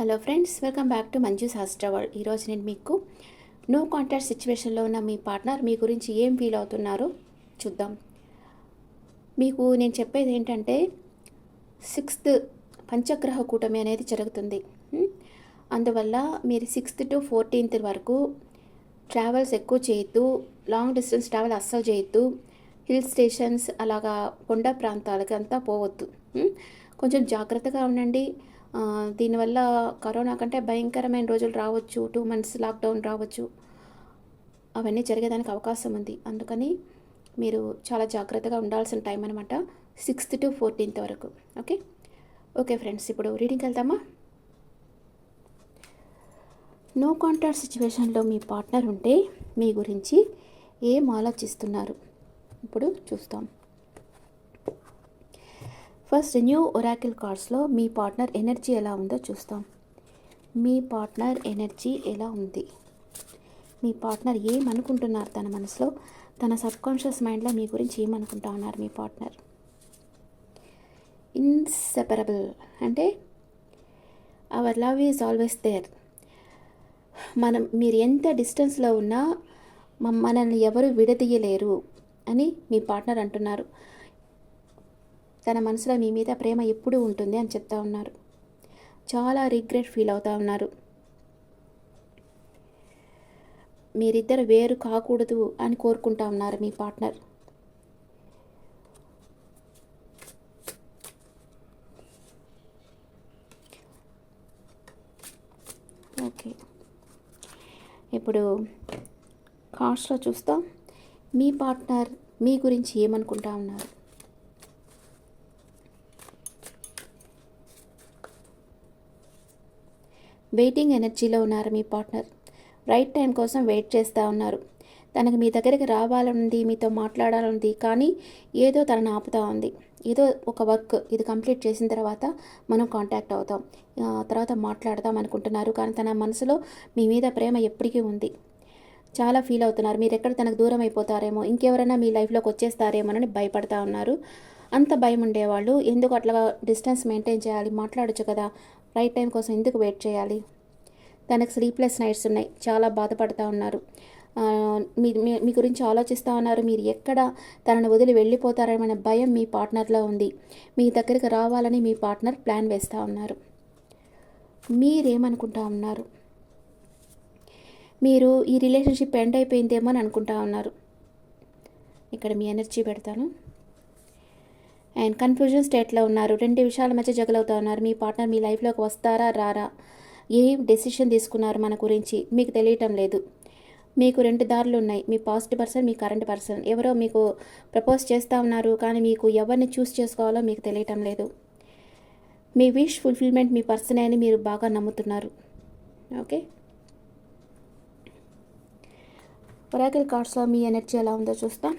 Hello friends, welcome back to Manju శాస్త్ర world. ఈరోజు నేను మీకు నో కాంటాక్ట్ సిచ్యువేషన్లో ఉన్న మీ పార్ట్నర్ మీ గురించి ఏం ఫీల్ అవుతున్నారో చూద్దాం. మీకు నేను చెప్పేది ఏంటంటే 6th పంచగ్రహ కూటమి అనేది జరుగుతుంది. అందువల్ల మీరు 6th to 14th వరకు ట్రావెల్స్ ఎక్కువ చేయొద్దు. లాంగ్ డిస్టెన్స్ ట్రావెల్ అస్సలు చేయొద్దు. హిల్ స్టేషన్స్ అలాగా కొండ ప్రాంతాలకి అంతా పోవద్దు. కొంచెం జాగ్రత్తగా ఉండండి. దీనివల్ల కరోనా కంటే భయంకరమైన రోజులు రావచ్చు. 2 months లాక్డౌన్ రావచ్చు. అవన్నీ జరిగేదానికి అవకాశం ఉంది. అందుకని మీరు చాలా జాగ్రత్తగా ఉండాల్సిన టైం అనమాట 6th to 14th వరకు. ఓకే ఫ్రెండ్స్, ఇప్పుడు రీడింగ్కి వెళ్తామా? నో కాంటాక్ట్ సిచ్యువేషన్లో మీ పార్ట్నర్ ఉంటే మీ గురించి ఏం ఆలోచిస్తున్నారు ఇప్పుడు చూస్తాం. ఫస్ట్ న్యూ ఒరాకిల్ కార్డ్స్లో మీ పార్ట్నర్ ఎనర్జీ ఎలా ఉందో చూస్తాం. మీ పార్ట్నర్ ఎనర్జీ ఎలా ఉంది? మీ పార్ట్నర్ ఏమనుకుంటున్నారు తన మనసులో? తన సబ్కాన్షియస్ మైండ్లో మీ గురించి ఏమనుకుంటా ఉన్నారు మీ పార్ట్నర్? ఇన్సెపరబుల్ అంటే our love is always there. మీరు ఎంత డిస్టెన్స్లో ఉన్నా మనల్ని ఎవరు విడదీయలేరు అని మీ పార్ట్నర్ అంటున్నారు. తన మనసులో మీ మీద ప్రేమ ఎప్పుడూ ఉంటుంది అని చెప్తా ఉన్నారు. చాలా రిగ్రెట్ ఫీల్ అవుతూ ఉన్నారు. మీరిద్దరు వేరు కాకూడదు అని కోరుకుంటా ఉన్నారు మీ పార్ట్నర్. ఓకే, ఇప్పుడు కార్డ్స్లో చూస్తాం. మీ పార్ట్నర్ మీ గురించి ఏమనుకుంటా ఉన్నారు? వెయిటింగ్ ఎనర్జీలో ఉన్నారు మీ పార్ట్నర్. రైట్ టైం కోసం వెయిట్ చేస్తూ ఉన్నారు. తనకు మీ దగ్గరికి రావాలనుంది, మీతో మాట్లాడాలనుంది, కానీ ఏదో తనను ఆపుతూ ఉంది. ఏదో ఒక వర్క్ ఇది కంప్లీట్ చేసిన తర్వాత మనం కాంటాక్ట్ అవుతాం, తర్వాత మాట్లాడతాం అనుకుంటున్నారు. కానీ తన మనసులో మీ మీద ప్రేమ ఎప్పటికీ ఉంది. చాలా ఫీల్ అవుతున్నారు. మీరు ఎక్కడ తనకు దూరం అయిపోతారేమో, ఇంకెవరైనా మీ లైఫ్లోకి వచ్చేస్తారేమోనని భయపడతా ఉన్నారు. అంత భయం ఉండేవాళ్ళు ఎందుకు అట్లా డిస్టెన్స్ మెయింటైన్ చేయాలి? మాట్లాడచ్చు కదా. రైట్ టైం కోసం ఎందుకు వెయిట్ చేయాలి? తనకు స్లీప్లెస్ నైట్స్ ఉన్నాయి. చాలా బాధపడుతూ ఉన్నారు. మీ గురించి ఆలోచిస్తూ ఉన్నారు. మీరు ఎక్కడ తనను వదిలి వెళ్ళిపోతారనే భయం మీ పార్ట్నర్లో ఉంది. మీ దగ్గరికి రావాలని మీ పార్ట్నర్ ప్లాన్ వేస్తూ ఉన్నారు. మీరేమనుకుంటా ఉన్నారు? మీరు ఈ రిలేషన్షిప్ ఎండ్ అయిపోయిందేమో అని అనుకుంటా ఉన్నారు. ఇక్కడ మీ ఎనర్జీ పెడతాను. అండ్ కన్ఫ్యూజన్ స్టేట్లో ఉన్నారు. 2 విషయాల మధ్య జగలవుతూ ఉన్నారు. మీ పార్ట్నర్ మీ లైఫ్లోకి వస్తారా రారా? ఏ డెసిషన్ తీసుకున్నారు మన గురించి మీకు తెలియటం లేదు. మీకు 2 దారులు ఉన్నాయి. మీ పాస్ట్ పర్సన్, మీ కరెంట్ పర్సన్. ఎవరో మీకు ప్రపోజ్ చేస్తూ ఉన్నారు, కానీ మీకు ఎవరిని చూస్ చేసుకోవాలో మీకు తెలియటం లేదు. మీ విష్ ఫుల్ఫిల్మెంట్ మీ పర్సనే అని మీరు బాగా నమ్ముతున్నారు. ఓకే, ఒరాకిల్ కార్డ్స్లో మీ ఎనర్జీ ఎలా ఉందో చూస్తాం.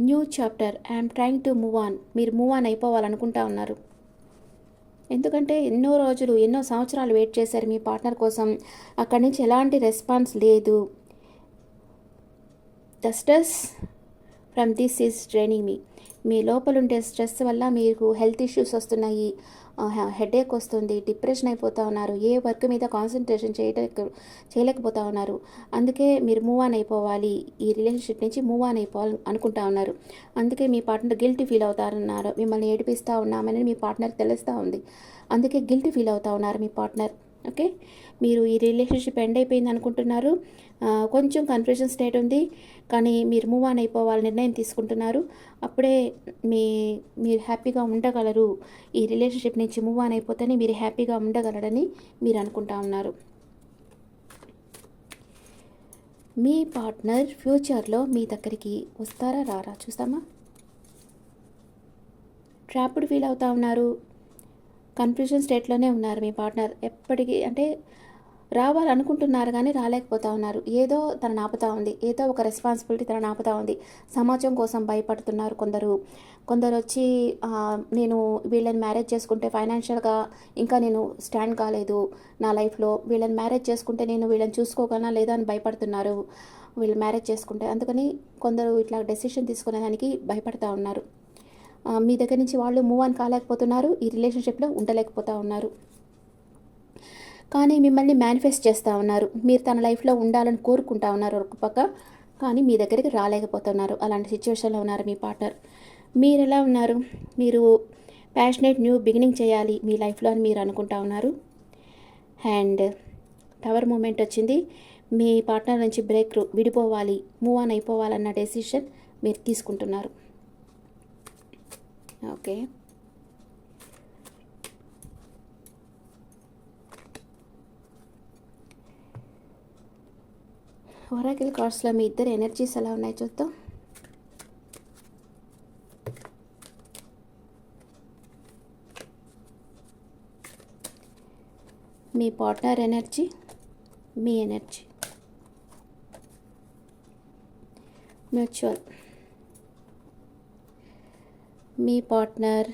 New chapter, I'm trying to move on. మీరు మూవ్ ఆన్ అయిపోవాలనుకుంటా ఉన్నారు. ఎందుకంటే ఎన్నో రోజులు, ఎన్నో సంవత్సరాలు వెయిట్ చేశారు మీ పార్ట్నర్ కోసం. అక్కడి నుంచి ఎలాంటి రెస్పాన్స్ లేదు. The stress from this is draining me. మీ లోపల ఉండే స్ట్రెస్ వల్ల మీకు హెల్త్ ఇష్యూస్ వస్తున్నాయి, హెడేక్ వస్తుంది, డిప్రెషన్ అయిపోతూ ఉన్నారు. ఏ వర్క్ మీద కాన్సన్ట్రేషన్ చేయలేకపోతా ఉన్నారు. అందుకే మీరు మూవ్ ఆన్ అయిపోవాలి, ఈ రిలేషన్షిప్ నుంచి మూవ్ ఆన్ అయిపోవాలి అనుకుంటా ఉన్నారు. అందుకే మీ పార్ట్నర్ గిల్టీ ఫీల్ అవుతారన్నారు. మిమ్మల్ని ఏడిపిస్తూ ఉన్నామని మీ పార్ట్నర్ తెలుస్తూ ఉంది. అందుకే గిల్టీ ఫీల్ అవుతూ ఉన్నారు మీ పార్ట్నర్. ఓకే, మీరు ఈ రిలేషన్షిప్ ఎండ్ అయిపోయింది అనుకుంటున్నారు. కొంచెం కన్ఫ్యూజన్ స్టేట్ ఉంది, కానీ మీరు మూవ్ ఆన్ అయిపోవాలి నిర్ణయం తీసుకుంటున్నారు. అప్పుడే మీరు హ్యాపీగా ఉండగలరు. ఈ రిలేషన్షిప్ నుంచి మూవ్ ఆన్ అయిపోతేనే మీరు హ్యాపీగా ఉండగలరని మీరు అనుకుంటా ఉన్నారు. మీ పార్ట్నర్ ఫ్యూచర్లో మీ దగ్గరికి వస్తారా రారా చూస్తామా? ట్రాప్డ్ ఫీల్ అవుతూ ఉన్నారు. కన్ఫ్యూజన్ స్టేట్లోనే ఉన్నారు మీ పార్ట్నర్. ఎప్పటికీ అంటే రావాలనుకుంటున్నారు కానీ రాలేకపోతా ఉన్నారు. ఏదో తనను ఆపుతా ఉంది, ఏదో ఒక రెస్పాన్సిబిలిటీ తనను ఆపుతా ఉంది. సమాజం కోసం భయపడుతున్నారు కొందరు వచ్చి నేను వీళ్ళని మ్యారేజ్ చేసుకుంటే ఫైనాన్షియల్గా ఇంకా నేను స్టాండ్ కాలేదు నా లైఫ్లో, వీళ్ళని మ్యారేజ్ చేసుకుంటే నేను వీళ్ళని చూసుకోగలనా లేదా అని భయపడుతున్నారు వీళ్ళు మ్యారేజ్ చేసుకుంటే. అందుకని కొందరు ఇట్లా డెసిషన్ తీసుకునేదానికి భయపడతా ఉన్నారు. మీ దగ్గర నుంచి వాళ్ళు మూవ్ ఆన్ కాలేకపోతున్నారు, ఈ రిలేషన్షిప్లో ఉండలేకపోతూ ఉన్నారు. కానీ మిమ్మల్ని మేనిఫెస్ట్ చేస్తూ ఉన్నారు. మీరు తన లైఫ్లో ఉండాలని కోరుకుంటా ఉన్నారు ఒక పక్క, కానీ మీ దగ్గరికి రాలేకపోతున్నారు. అలాంటి సిచ్యువేషన్లో ఉన్నారు మీ పార్ట్నర్. మీరు ఎలా ఉన్నారు? మీరు ప్యాషనేట్ న్యూ బిగినింగ్ చేయాలి మీ లైఫ్లో అని మీరు అనుకుంటా ఉన్నారు. అండ్ టవర్ మూమెంట్ వచ్చింది. మీ పార్ట్నర్ నుంచి బ్రేక్ విడిపోవాలి, మూవ్ ఆన్ అయిపోవాలన్న డెసిషన్ మీరు తీసుకుంటున్నారు. ఓకే, ఒరాకిల్ కార్డ్స్లో మీ ఇద్దరు ఎనర్జీస్ ఎలా ఉన్నాయి చూద్దాం. మీ పార్ట్నర్ ఎనర్జీ, మీ ఎనర్జీ, మ్యూచువల్. మీ పార్ట్నర్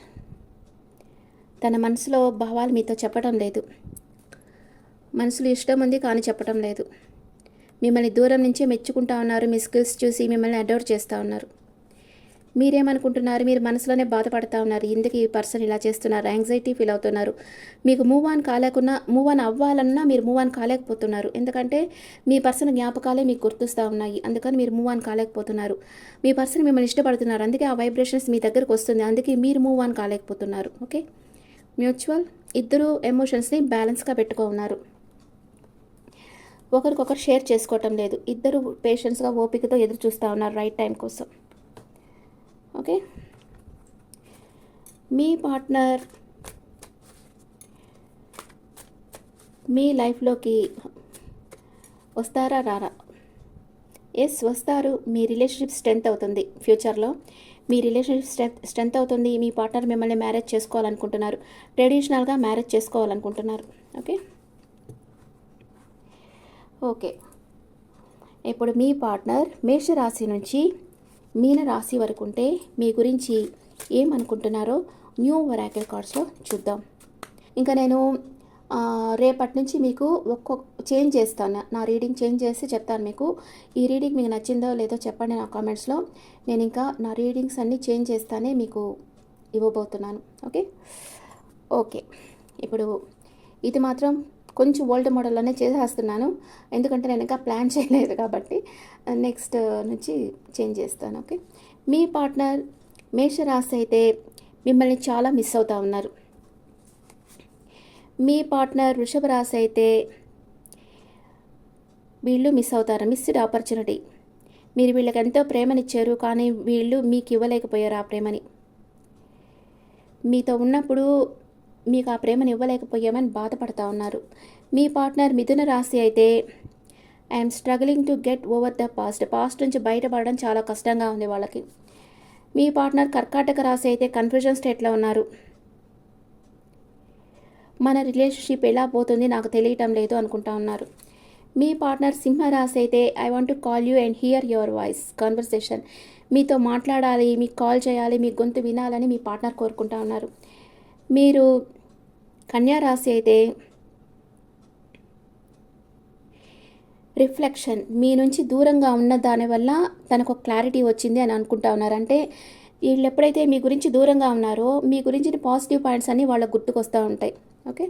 తన మనసులో భావాలు మీతో చెప్పడం లేదు. మనసులో ఇష్టం ఉంది కానీ చెప్పడం లేదు. మిమ్మల్ని దూరం నుంచే మెచ్చుకుంటా ఉన్నారు. మీ స్కిల్స్ చూసి మిమ్మల్ని అడోర్ చేస్తూ ఉన్నారు. మీరేమనుకుంటున్నారు? మీరు మనసులోనే బాధపడతా ఉన్నారు. ఎందుకు ఈ పర్సన్ ఇలా చేస్తున్నారు? యాంగ్జైటీ ఫీల్ అవుతున్నారు. మీకు మూవ్ ఆన్ కాలేకున్నా, మూవ్ ఆన్ అవ్వాలన్నా మీరు మూవ్ ఆన్ కాలేకపోతున్నారు. ఎందుకంటే మీ పర్సన్ జ్ఞాపకాలే మీకు గుర్తుస్తూ ఉన్నాయి. అందుకని మీరు మూవ్ ఆన్ కాలేకపోతున్నారు. మీ పర్సన్ మిమ్మల్ని ఇష్టపడుతున్నారు. అందుకే ఆ వైబ్రేషన్స్ మీ దగ్గరకు వస్తుంది. అందుకే మీరు మూవ్ ఆన్ కాలేకపోతున్నారు. Okay, mutual. ఇద్దరు ఎమోషన్స్ని బ్యాలెన్స్గా పెట్టుకో ఉన్నారు. ఒకరికొకరు షేర్ చేసుకోవటం లేదు. ఇద్దరు పేషెన్స్గా ఓపికతో ఎదురు చూస్తూ ఉన్నారు రైట్ టైం కోసం. ఓకే, మీ పార్ట్నర్ మీ లైఫ్లోకి వస్తారా రారా? ఎస్, వస్తారు. మీ రిలేషన్షిప్ స్ట్రెంత్ అవుతుంది. ఫ్యూచర్లో మీ రిలేషన్షిప్ స్ట్రెంత్ అవుతుంది. మీ పార్ట్నర్ మిమ్మల్ని మ్యారేజ్ చేసుకోవాలనుకుంటున్నారు. ట్రెడిషనల్గా మ్యారేజ్ చేసుకోవాలనుకుంటున్నారు. Okay, okay. ఇప్పుడు మీ పార్ట్నర్ మేషరాశి నుంచి మీన రాశి వరకు ఉంటే మీ గురించి ఏమనుకుంటున్నారో న్యూ ఒరాకిల్ కార్డ్స్లో చూద్దాం. ఇంకా నేను రేపటి నుంచి మీకు చేంజ్ చేస్తాను. నా రీడింగ్ చేంజ్ చేసి చెప్తాను మీకు. ఈ రీడింగ్ మీకు నచ్చిందో లేదో చెప్పండి నా కామెంట్స్లో. నేను ఇంకా నా రీడింగ్స్ అన్నీ చేంజ్ చేస్తానే మీకు ఇవ్వబోతున్నాను. Okay, okay. ఇప్పుడు ఇది మాత్రం కొంచెం ఓల్డ్ మోడల్లోనే చేసేస్తున్నాను, ఎందుకంటే నేను ఇంకా ప్లాన్ చేయలేదు కాబట్టి. నెక్స్ట్ నుంచి చేంజ్ చేస్తాను. ఓకే, మీ పార్ట్నర్ మేషరాశి అయితే మిమ్మల్ని చాలా మిస్ అవుతూ ఉన్నారు. మీ పార్ట్నర్ వృషభ రాశి అయితే వీళ్ళు మిస్ అవుతారు. Missed opportunity. మీరు వీళ్ళకి ఎంతో ప్రేమనిచ్చారు, కానీ వీళ్ళు మీకు ఇవ్వలేకపోయారు ఆ ప్రేమని. మీతో ఉన్నప్పుడు మీకు ఆ ప్రేమను ఇవ్వలేకపోయామని బాధపడుతూ ఉన్నారు. మీ పార్ట్నర్ మిథున రాశి అయితే I'm struggling to get over the past నుంచి బయటపడడం చాలా కష్టంగా ఉంది వాళ్ళకి. మీ పార్ట్నర్ కర్కాటక రాశి అయితే కన్ఫ్యూజన్ స్టేట్లో ఉన్నారు. మన రిలేషన్షిప్ ఎలా పోతుంది నాకు తెలియటం లేదు అనుకుంటా ఉన్నారు. మీ పార్ట్నర్ సింహరాశి అయితే I want to call you and here your voice conversation. మీతో మాట్లాడాలి, మీకు కాల్ చేయాలి, మీ గొంతు వినాలని మీ పార్ట్నర్ కోరుకుంటా ఉన్నారు. మీరు కన్యా రాశి అయితే రిఫ్లెక్షన్. మీ నుంచి దూరంగా ఉన్న దానివల్ల తనకు క్లారిటీ వచ్చింది అని అనుకుంటా ఉన్నారు. అంటే వీళ్ళు ఎప్పుడైతే మీ గురించి దూరంగా ఉన్నారో మీ గురించి పాజిటివ్ పాయింట్స్ అన్నీ వాళ్ళకు గుర్తుకొస్తూ ఉంటాయి. ఓకే,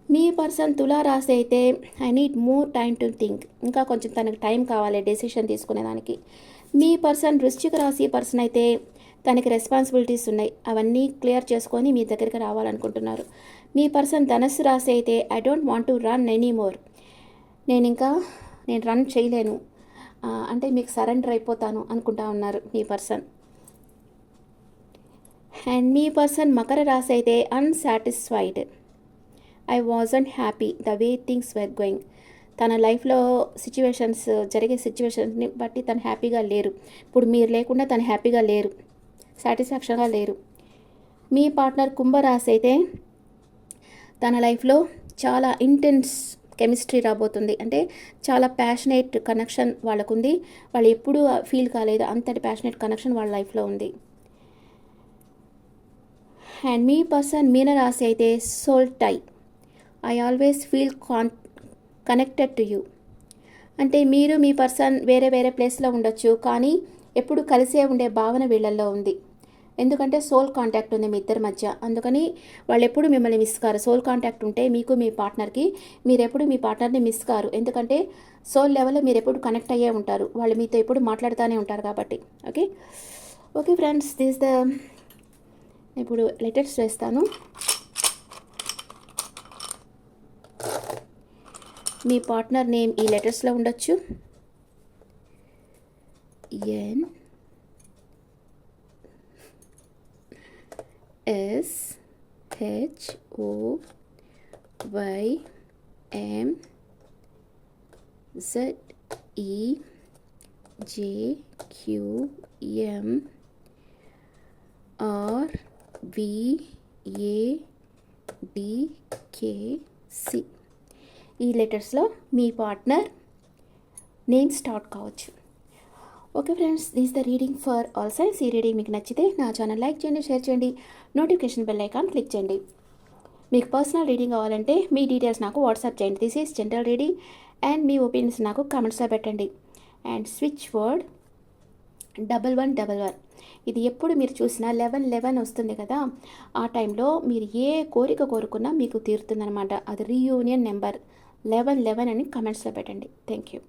మీ పర్సన్ తులా రాశి అయితే I need more time to think. ఇంకా కొంచెం తనకు టైం కావాలి డెసిషన్ తీసుకునేదానికి. మీ పర్సన్ వృశ్చిక రాశి పర్సన్ అయితే తనకి రెస్పాన్సిబిలిటీస్ ఉన్నాయి, అవన్నీ క్లియర్ చేసుకొని మీ దగ్గరికి రావాలనుకుంటున్నారు. మీ పర్సన్ ధనస్సు రాశి అయితే I don't want to run any more. నేను రన్ చేయలేను, అంటే మీకు సరెండర్ అయిపోతాను అనుకుంటా ఉన్నారు మీ person. And me person Makar రాశి అయితే unsatisfied. I wasn't happy the way things were going. తన లైఫ్లో జరిగే సిచ్యువేషన్స్ని బట్టి తను హ్యాపీగా లేరు. ఇప్పుడు మీరు లేకుండా తను హ్యాపీగా లేరు, సాటిస్ఫాక్షన్గా లేరు. మీ పార్ట్నర్ కుంభరాశి అయితే తన లైఫ్లో చాలా ఇంటెన్స్ కెమిస్ట్రీ రాబోతుంది. అంటే చాలా ప్యాషనేట్ కనెక్షన్ వాళ్ళకుంది. వాళ్ళు ఎప్పుడూ ఫీల్ కాలేదు, అంతటి ప్యాషనేట్ కనెక్షన్ వాళ్ళ లైఫ్లో ఉంది. అండ్ మీ పర్సన్ మీనరాశి అయితే soul tie. I always feel connected to you. అంటే మీరు మీ పర్సన్ వేరే వేరే ప్లేస్లో ఉండొచ్చు, కానీ ఎప్పుడు కలిసే ఉండే భావన వీళ్ళల్లో ఉంది. ఎందుకంటే సోల్ కాంటాక్ట్ ఉంది మీ ఇద్దరి మధ్య, అందుకని వాళ్ళు ఎప్పుడు మిమ్మల్ని మిస్ కారు. సోల్ కాంటాక్ట్ ఉంటే మీకు మీ పార్ట్నర్కి, మీరు ఎప్పుడు మీ పార్ట్నర్ని మిస్ కారు. ఎందుకంటే సోల్ లెవెల్లో మీరు ఎప్పుడు కనెక్ట్ అయ్యే ఉంటారు, వాళ్ళు మీతో ఎప్పుడు మాట్లాడుతూనే ఉంటారు కాబట్టి. Okay okay friends, this the ఇప్పుడు లెటర్స్ వేస్తాను. మీ పార్ట్నర్ నేమ్ ఈ లెటర్స్లో ఉండొచ్చు. N S H O Y M Z E J Q M R V A D K C. ఈ లెటర్స్లో మీ పార్ట్నర్ నేమ్ స్టార్ట్ కావచ్చు. Okay friends, this the reading for all signs. ఈ reading మీకు నచ్చితే నా ఛానల్ లైక్ చేయండి, share చేయండి, notification bell icon click చేయండి. మీకు పర్సనల్ రీడింగ్ కావాలంటే మీ డీటెయిల్స్ నాకు వాట్సాప్ చేయండి. This is general reading and me opinions నాకు కామెంట్స్లో పెట్టండి. And switch word 1111. ఇది ఎప్పుడు మీరు చూసినా 1111 వస్తుంది కదా, ఆ టైంలో మీరు ఏ కోరిక కోరుకున్నా మీకు తీరుతుందనమాట. అది రీయూనియన్ నెంబర్ 1111 అని కమెంట్స్లో పెట్టండి. Thank you.